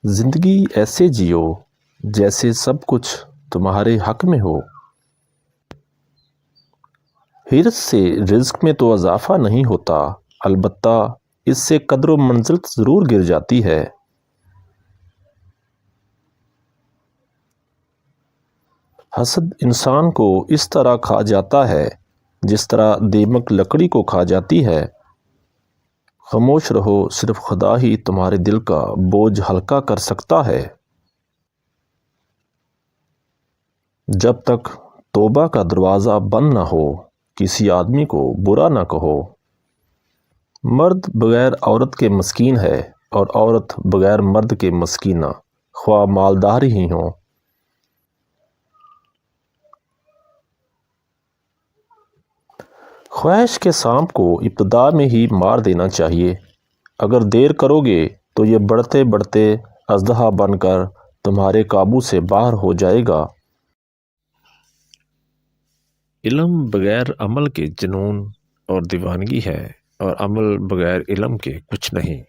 زندگی ایسے جیو جیسے سب کچھ تمہارے حق میں ہو۔ حرص سے رزق میں تو اضافہ نہیں ہوتا، البتہ اس سے قدر و منزلت ضرور گر جاتی ہے۔ حسد انسان کو اس طرح کھا جاتا ہے جس طرح دیمک لکڑی کو کھا جاتی ہے۔ خاموش رہو، صرف خدا ہی تمہارے دل کا بوجھ ہلکا کر سکتا ہے۔ جب تک توبہ کا دروازہ بند نہ ہو، کسی آدمی کو برا نہ کہو۔ مرد بغیر عورت کے مسکین ہے اور عورت بغیر مرد کے مسکینہ، خواہ مالدار ہی ہوں۔ خواہش کے سانپ کو ابتدا میں ہی مار دینا چاہیے۔ اگر دیر کرو گے تو یہ بڑھتے بڑھتے اژدہا بن کر تمہارے قابو سے باہر ہو جائے گا۔ علم بغیر عمل کے جنون اور دیوانگی ہے، اور عمل بغیر علم کے کچھ نہیں۔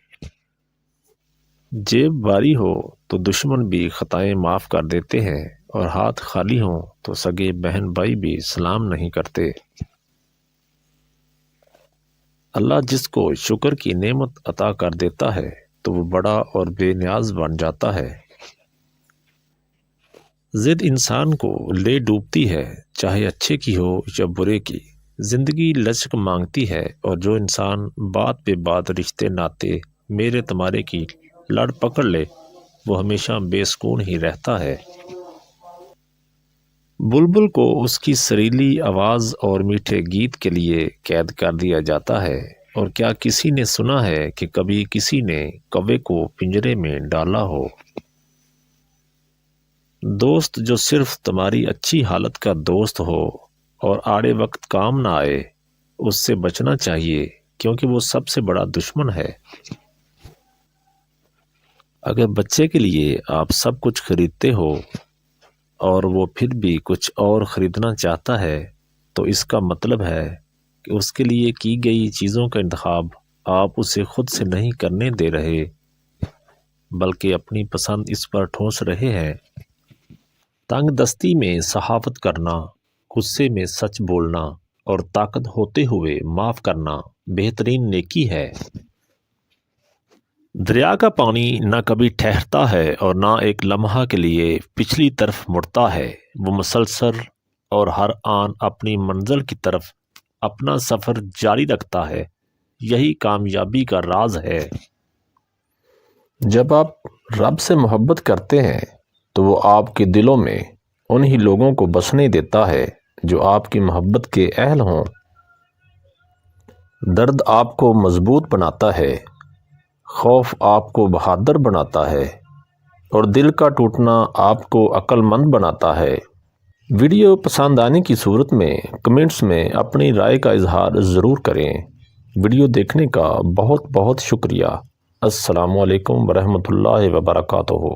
جیب باری ہو تو دشمن بھی خطائیں معاف کر دیتے ہیں، اور ہاتھ خالی ہوں تو سگے بہن بھائی بھی سلام نہیں کرتے۔ اللہ جس کو شکر کی نعمت عطا کر دیتا ہے تو وہ بڑا اور بے نیاز بن جاتا ہے۔ ضد انسان کو لے ڈوبتی ہے، چاہے اچھے کی ہو یا برے کی۔ زندگی لچک مانگتی ہے، اور جو انسان بات پہ بات رشتے ناتے میرے تمہارے کی لڑ پکڑ لے وہ ہمیشہ بے سکون ہی رہتا ہے۔ بلبل کو اس کی سریلی آواز اور میٹھے گیت کے لیے قید کر دیا جاتا ہے، اور کیا کسی نے سنا ہے کہ کبھی کسی نے کوے کو پنجرے میں ڈالا ہو؟ دوست جو صرف تمہاری اچھی حالت کا دوست ہو اور آڑے وقت کام نہ آئے، اس سے بچنا چاہیے، کیونکہ وہ سب سے بڑا دشمن ہے۔ اگر بچے کے لیے آپ سب کچھ خریدتے ہو اور وہ پھر بھی کچھ اور خریدنا چاہتا ہے تو اس کا مطلب ہے کہ اس کے لیے کی گئی چیزوں کا انتخاب آپ اسے خود سے نہیں کرنے دے رہے، بلکہ اپنی پسند اس پر ٹھونس رہے ہیں۔ تنگ دستی میں سخاوت کرنا، غصے میں سچ بولنا اور طاقت ہوتے ہوئے معاف کرنا بہترین نیکی ہے۔ دریا کا پانی نہ کبھی ٹھہرتا ہے اور نہ ایک لمحہ کے لیے پچھلی طرف مڑتا ہے، وہ مسلسل اور ہر آن اپنی منزل کی طرف اپنا سفر جاری رکھتا ہے۔ یہی کامیابی کا راز ہے۔ جب آپ رب سے محبت کرتے ہیں تو وہ آپ کے دلوں میں انہی لوگوں کو بسنے دیتا ہے جو آپ کی محبت کے اہل ہوں۔ درد آپ کو مضبوط بناتا ہے، خوف آپ کو بہادر بناتا ہے، اور دل کا ٹوٹنا آپ کو عقل مند بناتا ہے۔ ویڈیو پسند آنے کی صورت میں کمنٹس میں اپنی رائے کا اظہار ضرور کریں۔ ویڈیو دیکھنے کا بہت بہت شکریہ۔ السلام علیکم ورحمۃ اللہ وبرکاتہ۔